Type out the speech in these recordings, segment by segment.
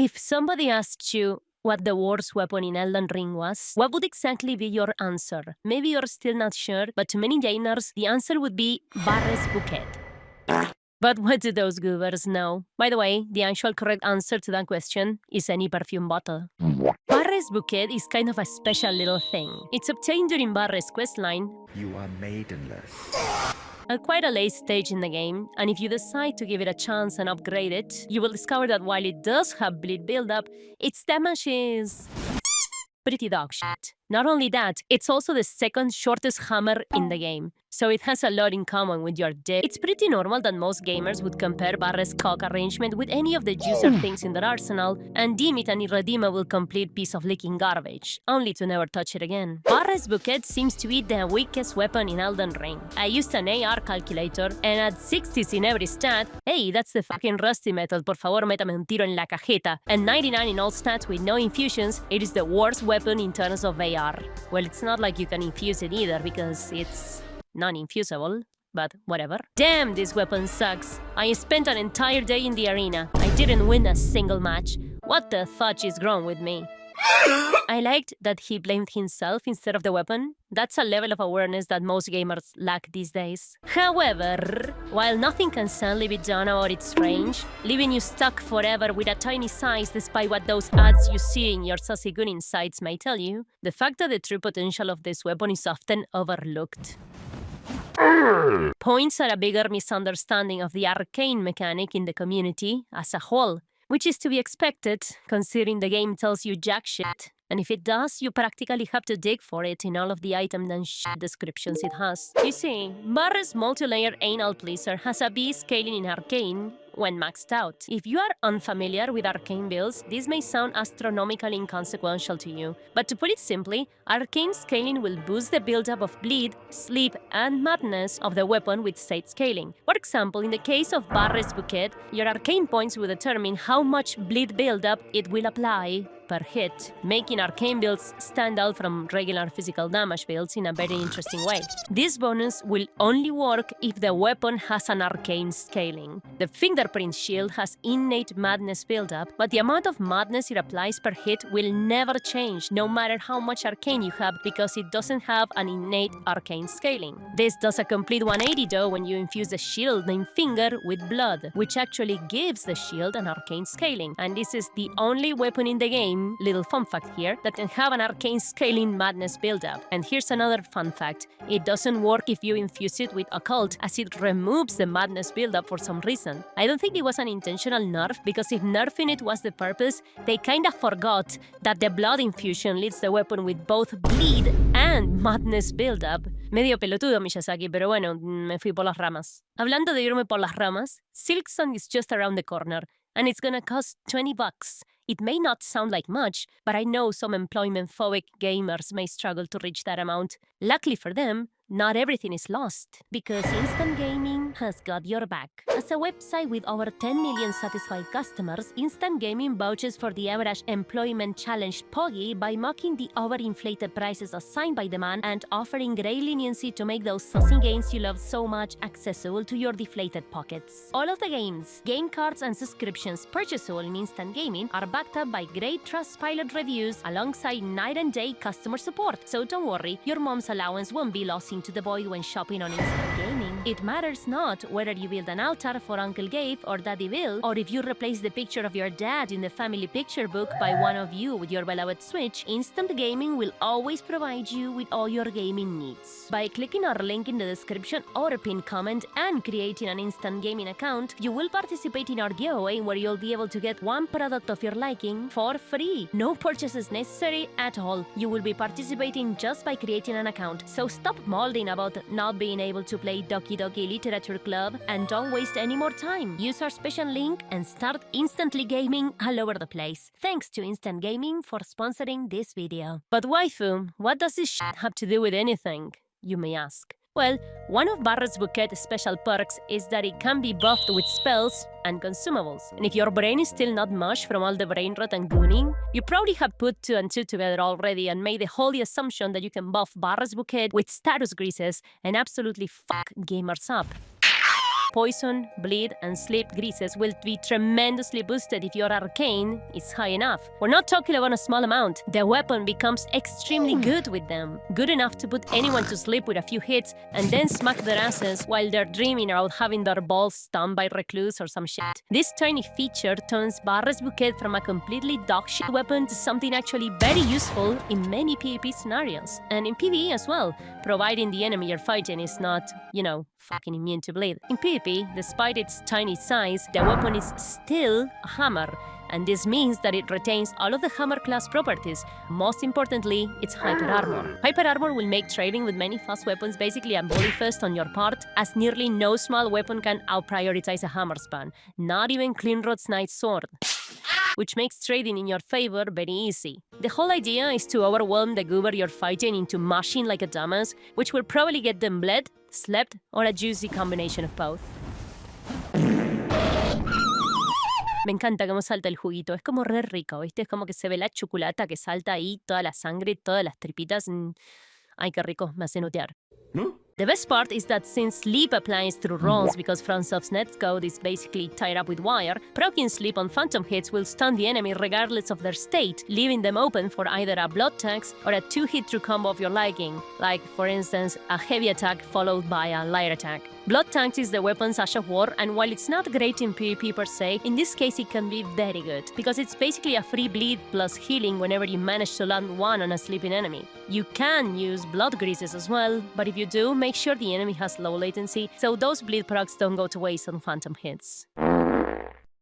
If somebody asked you what the worst weapon in Elden Ring was, what would exactly be your answer? Maybe you're still not sure, but to many gamers, the answer would be Varre's Bouquet. But what do those goobers know? By the way, the actual correct answer to that question is any perfume bottle. Varre's Bouquet is kind of a special little thing. It's obtained during Varre's questline. You are maidenless. At quite a late stage in the game, and if you decide to give it a chance and upgrade it, you will discover that while it does have bleed buildup, its damage is pretty dog shit. Not only that, it's also the second shortest hammer in the game, so it has a lot in common with your dick. It's pretty normal that most gamers would compare Varre's cock arrangement with any of the juicer things in their arsenal, and deem it an irredeemable complete piece of leaking garbage, only to never touch it again. Varre's Bouquet seems to be the weakest weapon in Elden Ring. I used an AR calculator, and at 60s in every stat, hey, that's the fucking rusty metal, por favor métame un tiro en la cajeta, and 99 in all stats with no infusions, it is the worst weapon in terms of AR. Well, it's not like you can infuse it either, because it's non-infusable, but whatever. Damn, this weapon sucks. I spent an entire day in the arena. I didn't win a single match. What the fudge is wrong with me? I liked that he blamed himself instead of the weapon. That's a level of awareness that most gamers lack these days. However, while nothing can sadly be done about its range, leaving you stuck forever with a tiny size despite what those ads you see in your sassy gooning sites may tell you, the fact that the true potential of this weapon is often overlooked points at a bigger misunderstanding of the arcane mechanic in the community as a whole, which is to be expected, considering the game tells you jack shit. And if it does, you practically have to dig for it in all of the item and shit descriptions it has. You see, Varre's multi-layer anal pleaser has a B scaling in arcane when maxed out. If you are unfamiliar with arcane builds, this may sound astronomically inconsequential to you, but to put it simply, arcane scaling will boost the buildup of bleed, sleep, and madness of the weapon with state scaling. For example, in the case of Varre's Bouquet, your arcane points will determine how much bleed buildup it will apply per hit, making arcane builds stand out from regular physical damage builds in a very interesting way. This bonus will only work if the weapon has an arcane scaling. The fingerprint shield has innate madness buildup, but the amount of madness it applies per hit will never change no matter how much arcane you have, because it doesn't have an innate arcane scaling. This does a complete 180 though when you infuse the shield named Finger with blood, which actually gives the shield an arcane scaling, and this is the only weapon in the game, little fun fact here, that can have an arcane scaling madness buildup. And here's another fun fact: it doesn't work if you infuse it with occult, as it removes the madness buildup for some reason. I don't think it was an intentional nerf, because if nerfing it was the purpose, they kinda forgot that the blood infusion leaves the weapon with both bleed and madness buildup. Medio pelotudo Miyazaki, pero bueno, me fui por las ramas. Hablando de irme por las ramas, Silksong is just around the corner, and it's gonna cost $20. It may not sound like much, but I know some employment-phobic gamers may struggle to reach that amount. Luckily for them, not everything is lost, because Instant Gaming has got your back. As a website with over 10 million satisfied customers, Instant Gaming vouches for the average employment-challenged poggy by mocking the overinflated prices assigned by demand and offering great leniency to make those saucy games you love so much accessible to your deflated pockets. All of the games, game cards, and subscriptions purchasable in Instant Gaming are backed up by great Trustpilot reviews alongside night and day customer support, so don't worry, your mom's allowance won't be lost into the void when shopping on Instant Gaming. It matters not whether you build an altar for Uncle Gabe or Daddy Bill, or if you replace the picture of your dad in the family picture book by one of you with your beloved Switch, Instant Gaming will always provide you with all your gaming needs. By clicking our link in the description or pinned comment and creating an Instant Gaming account, you will participate in our giveaway where you'll be able to get one product of your liking for free. No purchases necessary at all. You will be participating just by creating an account, so stop molding about not being able to play Doki Doki Literature Club and don't waste any more time. Use our special link and start instantly gaming all over the place. Thanks to Instant Gaming for sponsoring this video. But waifu, what does this shit have to do with anything, you may ask? Well, one of Varre's Bouquet's special perks is that it can be buffed with spells and consumables. And if your brain is still not mush from all the brain rot and gooning, you probably have put 2 and 2 together already and made the holy assumption that you can buff Varre's Bouquet with status greases and absolutely fuck gamers up. Poison, bleed, and sleep greases will be tremendously boosted if your arcane is high enough. We're not talking about a small amount. The weapon becomes extremely good with them. Good enough to put anyone to sleep with a few hits and then smack their asses while they're dreaming about having their balls stunned by recluse or some shit. This tiny feature turns Varre's Bouquet from a completely dogshit weapon to something actually very useful in many PvP scenarios. And in PvE as well, providing the enemy you're fighting is not, you know, fucking immune to bleed. In PvP, despite its tiny size, the weapon is still a hammer, and this means that it retains all of the hammer class properties. Most importantly, it's hyper armor. Hyper armor will make trading with many fast weapons basically a bully fest on your part, as nearly no small weapon can out-prioritize a hammer span, not even Cleanrod's Knight's sword, which makes trading in your favor very easy. The whole idea is to overwhelm the goober you're fighting into mashing like a dumbass, which will probably get them bled, slept, or a juicy combination of both. Me encanta cómo salta el juguito, es como re rico, ¿viste? Es como que se ve la chocolate que salta ahí, toda la sangre, todas las tripitas. Ay, qué rico, me hace notear. The best part is that since sleep applies through rolls because FromSoft's netcode is basically tied up with wire, proccing sleep on phantom hits will stun the enemy regardless of their state, leaving them open for either a blood tax or a 2-hit-through combo of your liking, like, for instance, a heavy attack followed by a light attack. Blood Tanks is the weapon's Ash of War, and while it's not great in PvP per se, in this case it can be very good, because it's basically a free bleed plus healing whenever you manage to land one on a sleeping enemy. You can use blood greases as well, but if you do, make sure the enemy has low latency, so those bleed procs don't go to waste on phantom hits.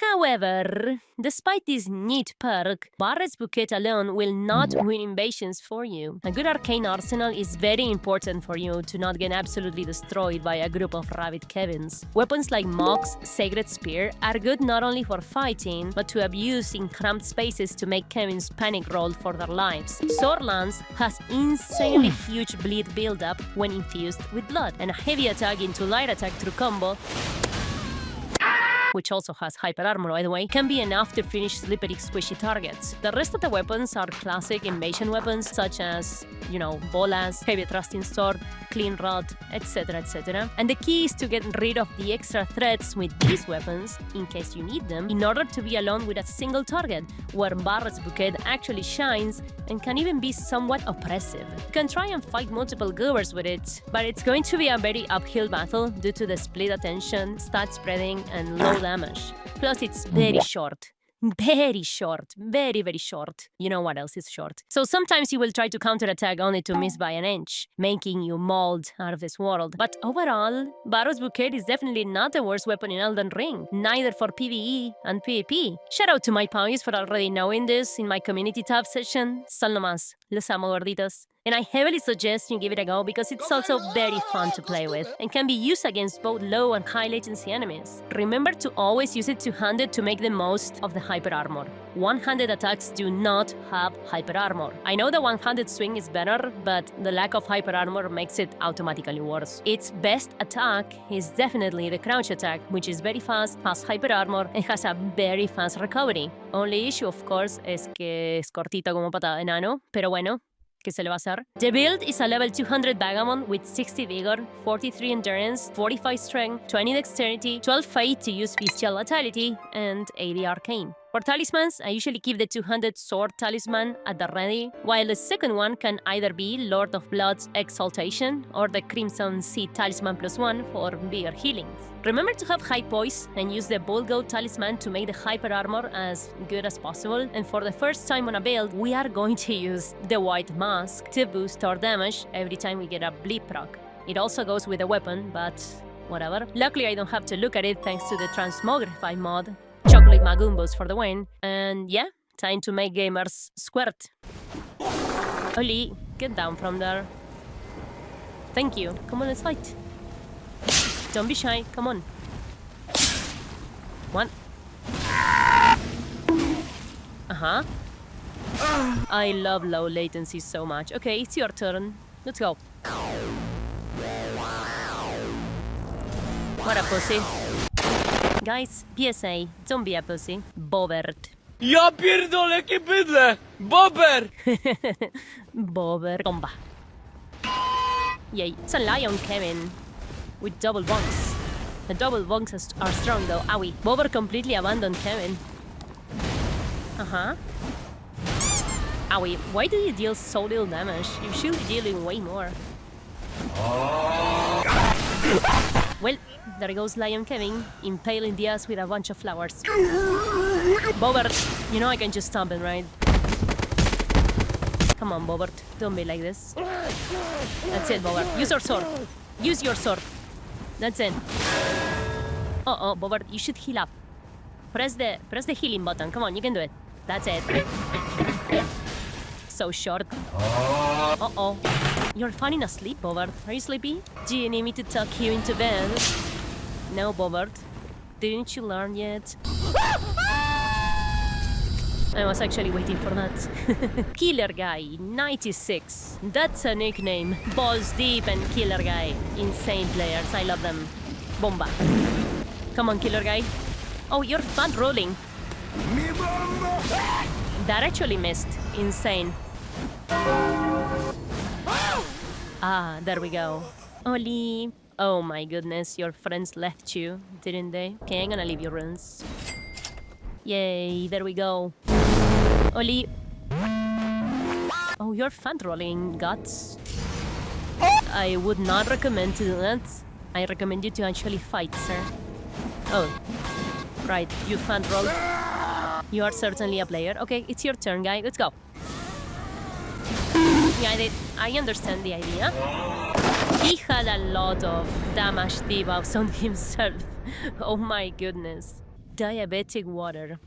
However, despite this neat perk, Varre's Bouquet alone will not win invasions for you. A good arcane arsenal is very important for you to not get absolutely destroyed by a group of rabid Kevins. Weapons like Mox's Sacred Spear are good not only for fighting, but to abuse in cramped spaces to make Kevins panic roll for their lives. Sword Lance has insanely huge bleed buildup when infused with blood, and a heavy attack into light attack through combo, which also has hyper armor by the way, can be enough to finish slippery squishy targets. The rest of the weapons are classic invasion weapons such as, you know, bolas, heavy thrusting sword, clean rod, etc, etc. And the key is to get rid of the extra threats with these weapons, in case you need them, in order to be alone with a single target, where Varre's Bouquet actually shines and can even be somewhat oppressive. You can try and fight multiple goers with it, but it's going to be a very uphill battle due to the split attention, stat spreading, and low damage. Plus, it's very short. Very short. Very, very short. You know what else is short. So sometimes you will try to counterattack only to miss by an inch, making you mauled out of this world. But overall, Varre's Bouquet is definitely not the worst weapon in Elden Ring, neither for PvE and PvP. Shout out to my pawnies for already knowing this in my community tab session. Sal nomás. Los amo, gorditos. And I heavily suggest you give it a go because it's also very fun to play with and can be used against both low and high latency enemies. Remember to always use it two-handed to make the most of the hyper armor. One-handed attacks do not have hyper armor. I know the one-handed swing is better, but the lack of hyper armor makes it automatically worse. Its best attack is definitely the crouch attack, which is very fast, has hyper armor, and has a very fast recovery. Only issue, of course, es que es cortita como patada de enano, pero bueno, ¿qué se le va a hacer? The build is a level 200 Vagabond with 60 Vigor, 43 Endurance, 45 Strength, 20 Dexterity, 12 Fate to use Bestial Vitality, and 80 Arcane. For talismans, I usually keep the 200 Sword Talisman at the ready, while the second one can either be Lord of Blood's Exaltation or the Crimson Sea Talisman +1 for bigger healings. Remember to have high poise and use the Bullgoat Talisman to make the hyper armor as good as possible, and for the first time on a build, we are going to use the White Mask to boost our damage every time we get a bleed proc. It also goes with the weapon, but whatever. Luckily I don't have to look at it thanks to the Transmogrify mod. Chocolate Magumbos for the win. And yeah, time to make gamers squirt. Oli, get down from there. Thank you. Come on, let's fight. Don't be shy. Come on. One. Uh-huh. I love low latency so much. Okay, it's your turn. Let's go. What a pussy. Guys, PSA, don't be a pussy. Bobert. Ja pierdolę, jakie bydle! Bober! Bober. Comba. Yay, it's a lion Kevin. With double bonks. The double bonks are strong though. Owie. Bobber completely abandoned Kevin. Uh-huh. Owie, why do you deal so little damage? You should be dealing way more. Well, there goes Lion Kevin, impaling the ass with a bunch of flowers. Bobert, you know I can just stomp him, right? Come on, Bobert, don't be like this. That's it, Bobert. Use your sword. Use your sword. That's it. Uh-oh, Bobert, you should heal up. Press the healing button. Come on, you can do it. That's it. So short. Uh-oh. You're falling asleep, Bobert. Are you sleepy? Do you need me to tuck you into bed? No, Bobert. Didn't you learn yet? I was actually waiting for that. Killer Guy, 96. That's a nickname. Balls deep and Killer Guy. Insane players. I love them. Bomba. Come on, Killer Guy. Oh, you're fat rolling. That actually missed. Insane. Ah, there we go. Oli. Oh my goodness, your friends left you, didn't they? Okay, I'm gonna leave your runes. Yay, there we go. Oli. Oh, you're fat rolling, guts. I would not recommend to do that. I recommend you to actually fight, sir. Oh, right, you fat roll. You are certainly a player. Okay, it's your turn, guy. Let's go. Yeah, I understand the idea. He had a lot of damage debuffs on himself. Oh my goodness. Diabetic water.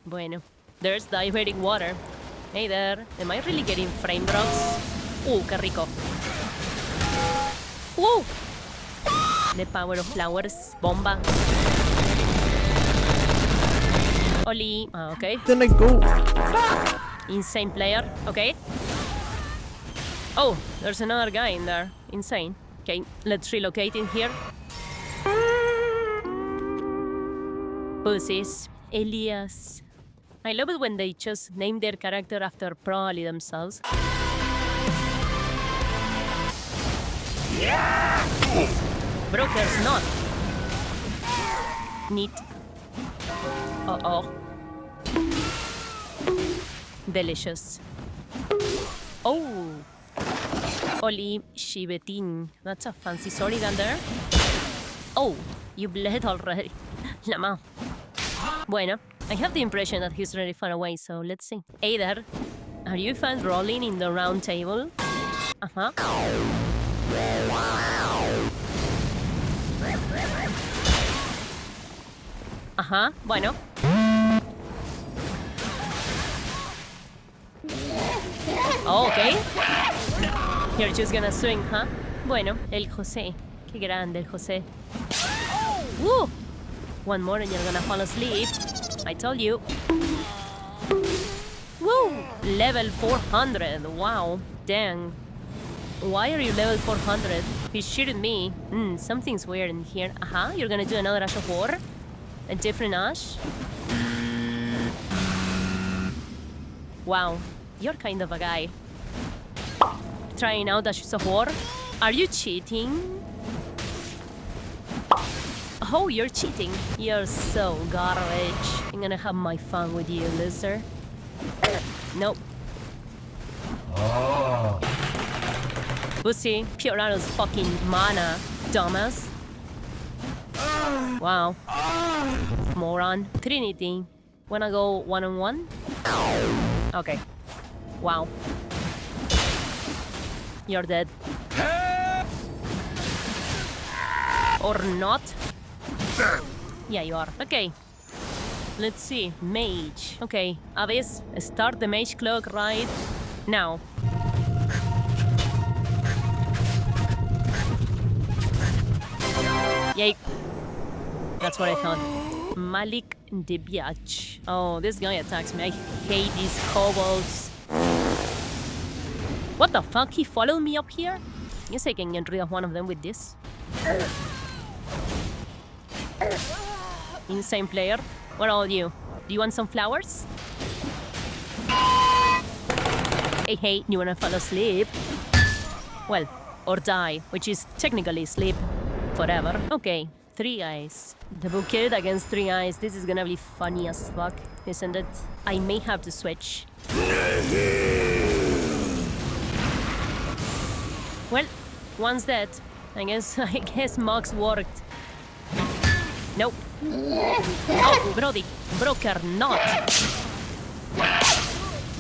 Bueno, there's diabetic water. Hey there. Am I really getting frame drops? Qué rico. Woo! The power of flowers. Bomba. Oli. Ah, okay. Then I go. Insane player. Okay. Oh, there's another guy in there. Insane. Okay, let's relocate in here. Pussies. Elias. I love it when they just name their character after probably themselves. Broker's not. Neat. Uh-oh. Delicious. Oh. Oli Shibetin. That's a fancy sword down there. Oh, you bled already. Lama. Bueno, I have the impression that he's really far away, so let's see. Hey there. Are you fans rolling in the round table? Uh-huh. Ajá, bueno. Oh, okay. You're just gonna swing, huh? Bueno, el José. Qué grande el José. Woo! One more and you're gonna fall asleep. I told you. Woo! Level 400. Wow. Dang. Why are you level 400? He's shooting me. Something's weird in here. Aha, you're gonna do another Ash of War? A different Ash? Wow, you're kind of a guy. Trying out Ashes of War? Are you cheating? Oh, you're cheating. You're so garbage. I'm gonna have my fun with you, loser. Nope. Pussy, pure out of fucking mana, dumbass. Wow. Moron. Trinity. Wanna go one-on-one? Okay. Wow. You're dead. Or not? Yeah, you are. Okay. Let's see. Mage. Okay. Abyss, start the mage clock right now. Yay. That's what I thought. Malik Debiach. Oh, this guy attacks me. I hate these kobolds. What the fuck? He followed me up here? Guess I can get rid of one of them with this. Insane player. What are you? Do you want some flowers? Hey, you wanna fall asleep? Well, or die, which is technically sleep forever. Okay, 3 eyes. The Bouquet against 3 eyes. This is gonna be funny as fuck, isn't it? I may have to switch. Well, one's dead. I guess Mox worked. Nope. Oh, Brody. Broker not.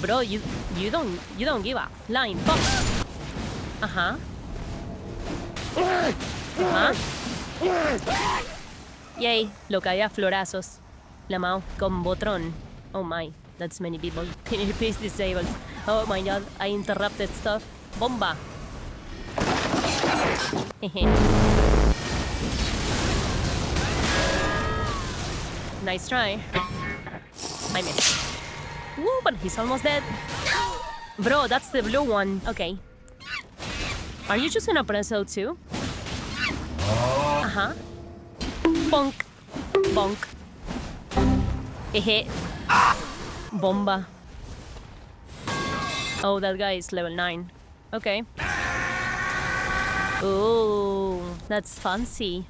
Bro, you don't give a flying fuck. Uh-huh. Uh-huh. Yay, lo caía florazos. Lamau con Botron. Oh my, that's many people. Peace disabled. Oh my god, I interrupted stuff. Bomba. Nice try. I missed. Woo, but he's almost dead. Bro, that's the blue one. Okay. Are you just gonna press L2? Uh-huh. Bonk. Bonk. Hehe. Bomba. Oh, that guy is level 9. Okay. Ooh, that's fancy.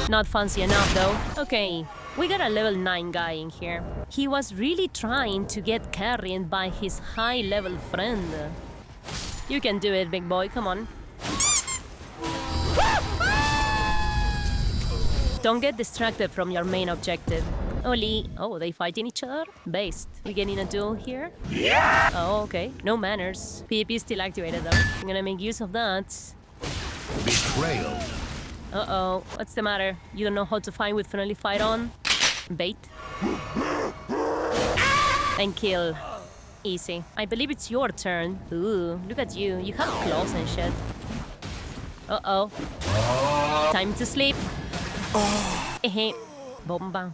Not fancy enough, though. Okay, we got a level 9 guy in here. He was really trying to get carried by his high-level friend. You can do it, big boy. Come on. Don't get distracted from your main objective. Oli. Oh, they fighting each other? Based. We getting a duel here? Yeah! Oh, okay. No manners. PvP is still activated, though. I'm gonna make use of that. Betrayal. Uh-oh. What's the matter? You don't know how to fight with friendly fight on? Bait? And kill. Easy. I believe it's your turn. Ooh, look at you. You have claws and shit. Uh-oh. Time to sleep. Bomba.